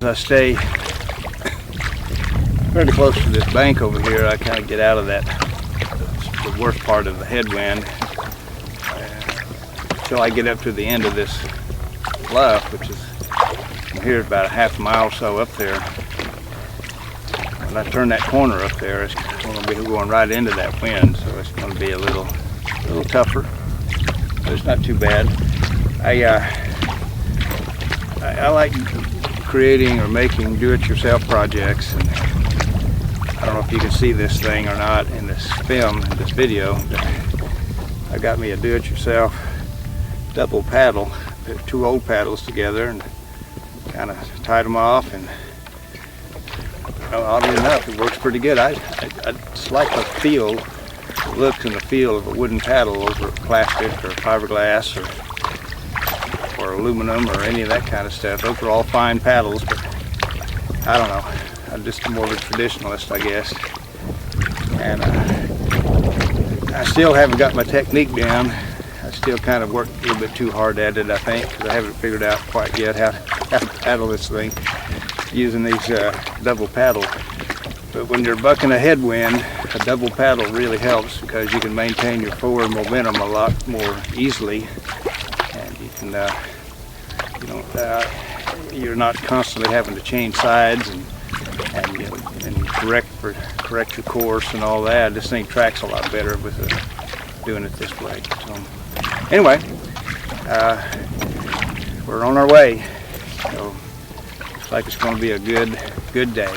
I stay pretty close to this bank over here, I kind of get out of that, the worst part of the headwind, until I get up to the end of this bluff, which is from here about a half mile or so up there. When I turn that corner up there, it's going to be going right into that wind, so it's going to be a little tougher, but it's not too bad. I like creating or making do-it-yourself projects, and I don't know if you can see this thing or not in this film, in this video, but I got me a do-it-yourself double paddle, put 2 old paddles together and kind of tied them off, and oddly enough it works pretty good. I just like the feel, the looks and the feel of a wooden paddle over plastic or fiberglass or aluminum or any of that kind of stuff. Those are all fine paddles, but I don't know. I'm just more of a traditionalist, I guess. And I still haven't got my technique down. I still kind of work a little bit too hard at it, I think, because I haven't figured out quite yet how to paddle this thing using these double paddle. But when you're bucking a headwind, a double paddle really helps because you can maintain your forward momentum a lot more easily, and you can, you're not constantly having to change sides and correct your course and all that. This thing tracks a lot better with doing it this way. So anyway, we're on our way. So looks like it's going to be a good day.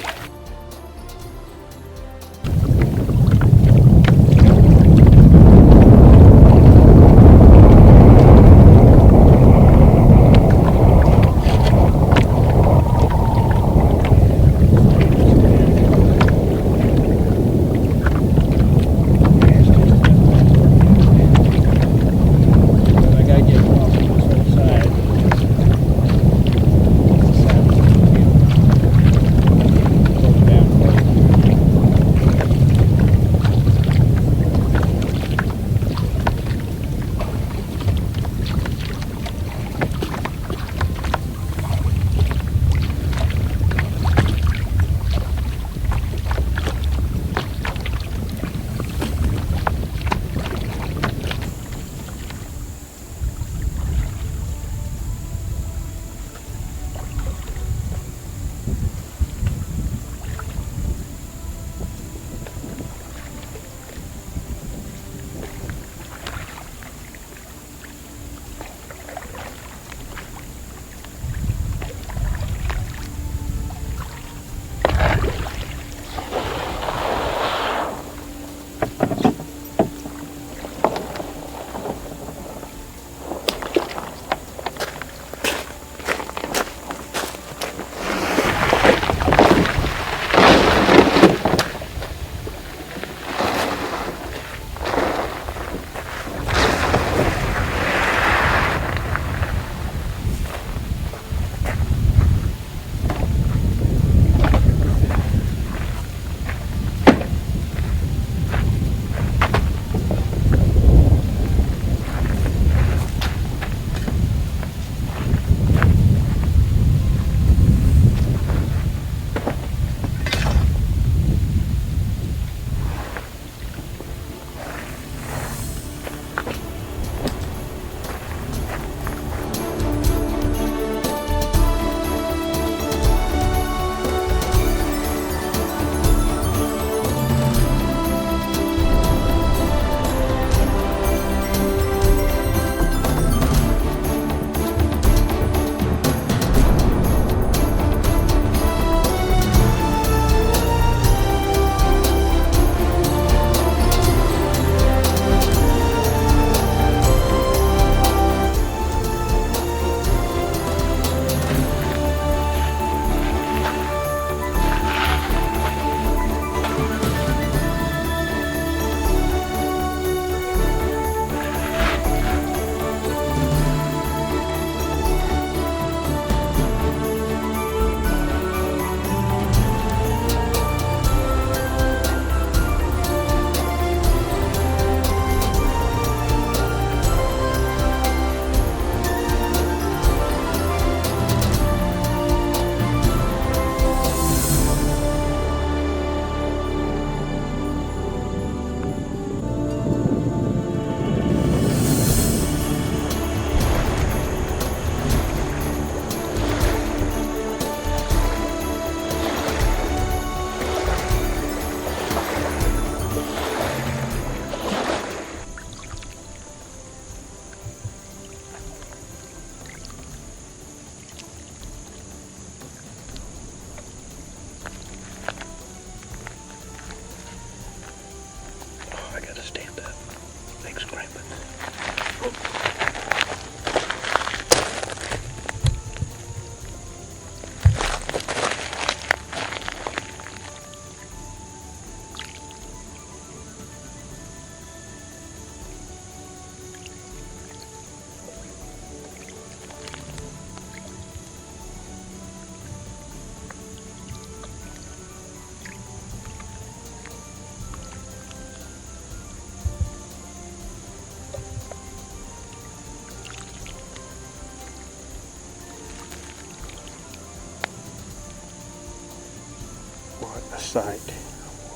What a sight.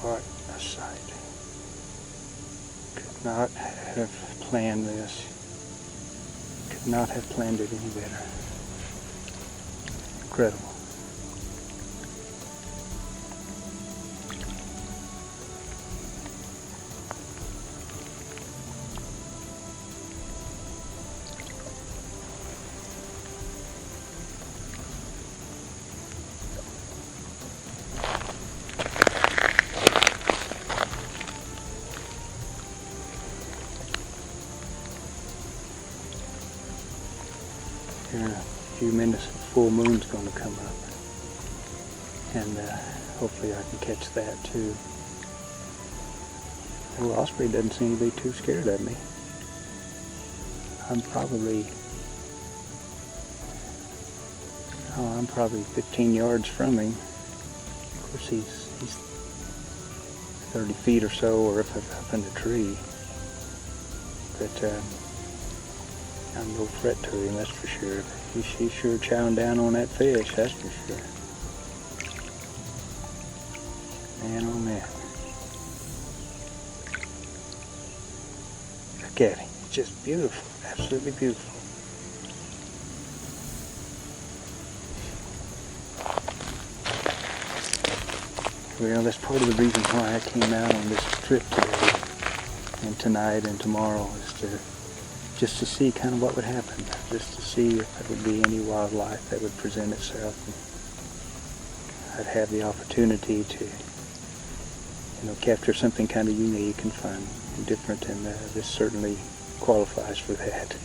What a sight. Could not have planned this. Could not have planned it any better. Incredible. Here in a few minutes, the full moon's going to come up, and hopefully I can catch that too. The little osprey doesn't seem to be too scared of me. I'm probably 15 yards from him. Of course, he's 30 feet or so, or if I'm up in the tree. But I'm no threat to him, that's for sure. He's sure chowing down on that fish, that's for sure. Man, oh man. Look at him, it's just beautiful, absolutely beautiful. Well, that's part of the reason why I came out on this trip today, and tonight and tomorrow, is just to see kind of what would happen, just to see if there would be any wildlife that would present itself. And I'd have the opportunity to, capture something kind of unique and fun and different, and this certainly qualifies for that.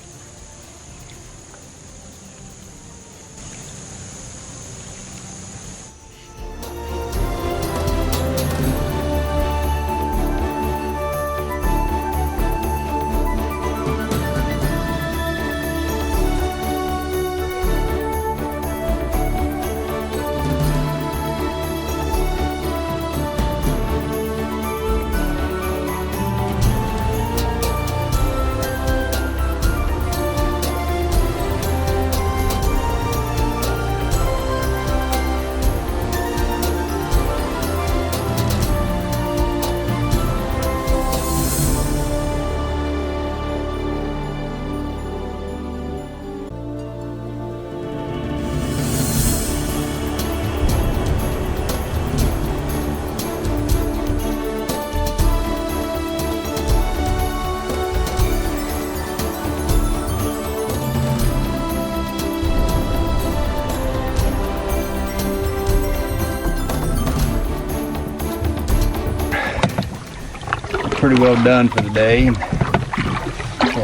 Pretty well done for the day, or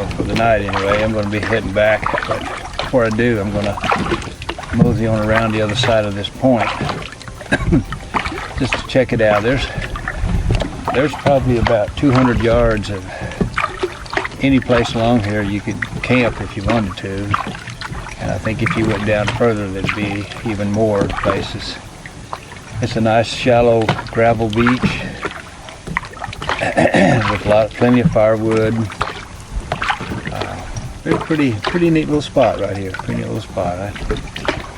for the night anyway. I'm going to be heading back, but before I do, I'm going to mosey on around the other side of this point just to check it out. There's probably about 200 yards of any place along here you could camp if you wanted to, and I think if you went down further there'd be even more places. It's a nice shallow gravel beach with plenty of firewood. Pretty neat little spot right here. Pretty neat little spot. I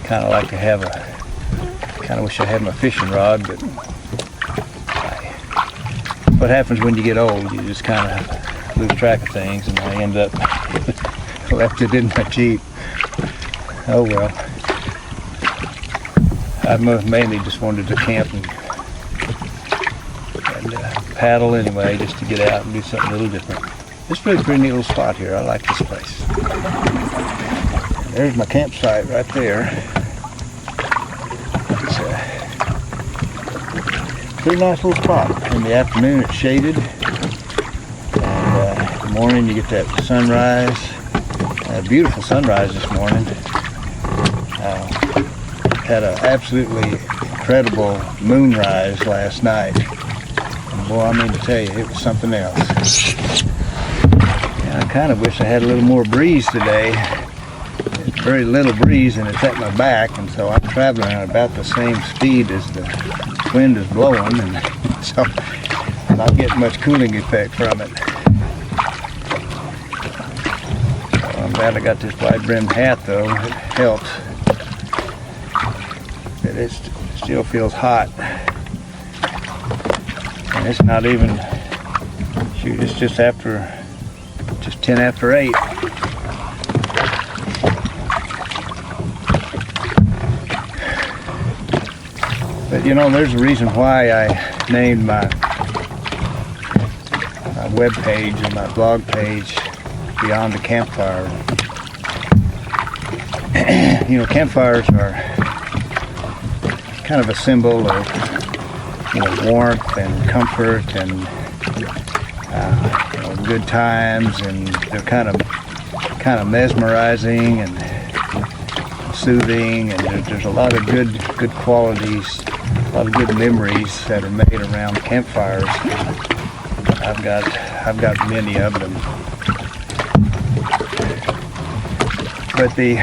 kind of like to have kind of wish I had my fishing rod, but what happens when you get old? You just kind of lose track of things, and I end up left it in my Jeep. Oh well. I mainly just wanted to camp and paddle anyway, just to get out and do something a little different. It's really a pretty neat little spot here. I like this place. And there's my campsite right there. It's a pretty nice little spot. In the afternoon it's shaded, and in the morning you get that sunrise. Beautiful sunrise this morning. Had an absolutely incredible moonrise last night. Boy, I mean to tell you, it was something else. And I kind of wish I had a little more breeze today. It's very little breeze, and it's at my back, and so I'm traveling at about the same speed as the wind is blowing, and so I'm not getting much cooling effect from it. So I'm glad I got this wide-brimmed hat, though. It helps. But it still feels hot. It's not even, shoot, it's just 10 after 8. But you know, there's a reason why I named my web page and my blog page Beyond the Campfire. You know, campfires are kind of a symbol of, you know, warmth and comfort and you know, good times, and they're kind of mesmerizing and soothing, and there's a lot of good qualities, a lot of good memories that are made around campfires. I've got many of them. But the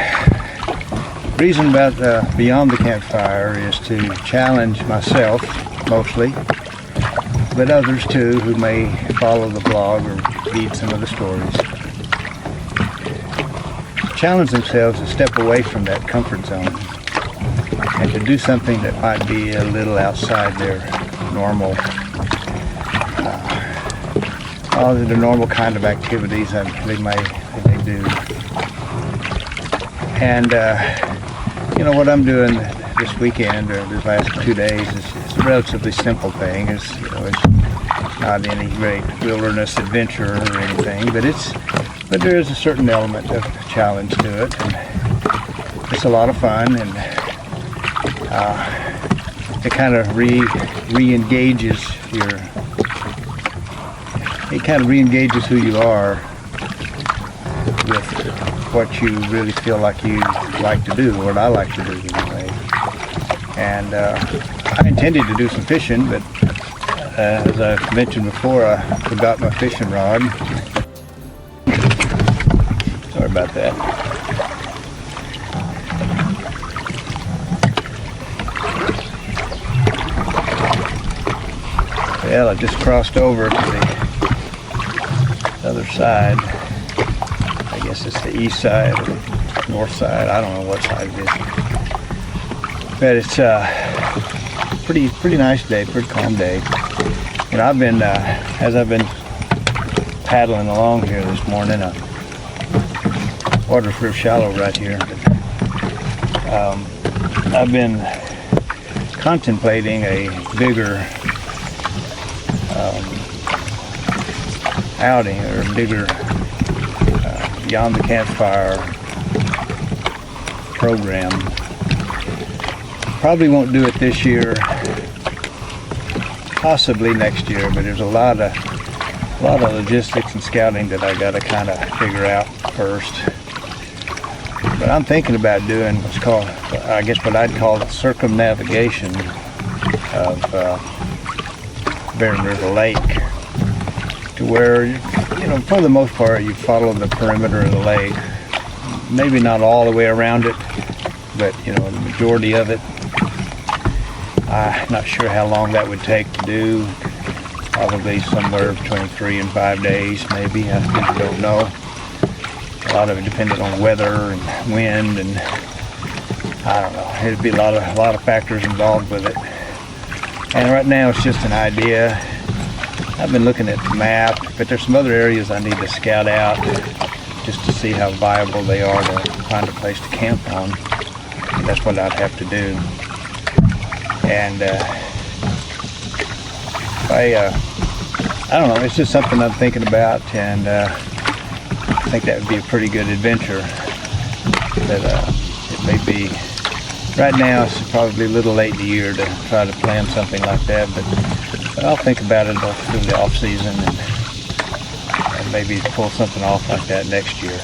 reason about Beyond the Campfire is to challenge myself mostly, but others too who may follow the blog or read some of the stories. Challenge themselves to step away from that comfort zone and to do something that might be a little outside their normal the normal kind of activities that they may do. And you know, what I'm doing this weekend or these last 2 days is a relatively simple thing. It's, you know, it's not any great wilderness adventure or anything, but there is a certain element of challenge to it, and it's a lot of fun, and it kind of re-engages who you are with what you really feel like you like to do, what I like to do anyway. And I intended to do some fishing, but as I mentioned before, I forgot my fishing rod. Sorry about that. Well, I just crossed over to the other side. I guess it's the east side or north side. I don't know what side it is. But it's pretty nice day, pretty calm day. And I've been, as I've been paddling along here this morning, water's real shallow right here. But, I've been contemplating a bigger outing, or a bigger Beyond the Campfire program. Probably won't do it this year, possibly next year, but there's a lot of logistics and scouting that I got to kind of figure out first. But I'm thinking about doing what's called, I guess what I'd call the circumnavigation of Barren River Lake, to where, you know, for the most part you follow the perimeter of the lake, maybe not all the way around it, but you know, the majority of it. I'm not sure how long that would take to do. Probably somewhere between 3 and 5 days, maybe. I really don't know. A lot of it depended on weather and wind, and I don't know. It'd be a lot of factors involved with it. And right now it's just an idea. I've been looking at the map, but there's some other areas I need to scout out just to see how viable they are to find a place to camp on. And that's what I'd have to do. And I don't know, it's just something I'm thinking about, and I think that would be a pretty good adventure. But it may be, right now it's probably a little late in the year to try to plan something like that, but I'll think about it through the off season, and maybe pull something off like that next year.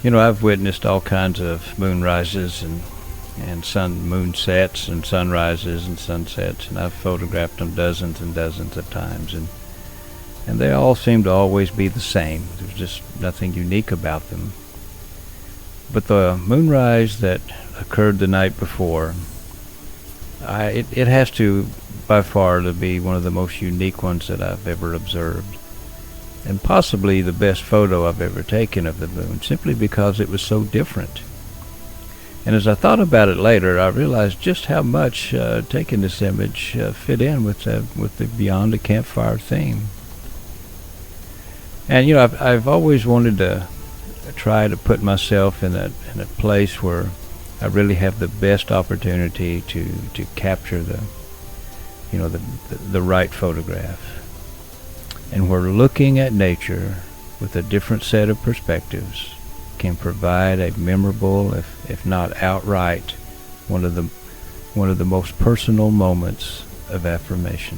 You know, I've witnessed all kinds of moonrises and and moon sets and sunrises and sunsets, and I've photographed them dozens and dozens of times, and they all seem to always be the same. There's just nothing unique about them. But the moonrise that occurred the night before, it has to, by far, to be one of the most unique ones that I've ever observed, and possibly the best photo I've ever taken of the moon, simply because it was so different. And as I thought about it later, I realized just how much taking this image fit in with the Beyond the Campfire theme. And you know, I've always wanted to try to put myself in a place where I really have the best opportunity to capture the right photograph, and where looking at nature with a different set of perspectives can provide a memorable, if not outright, one of the most personal moments of affirmation.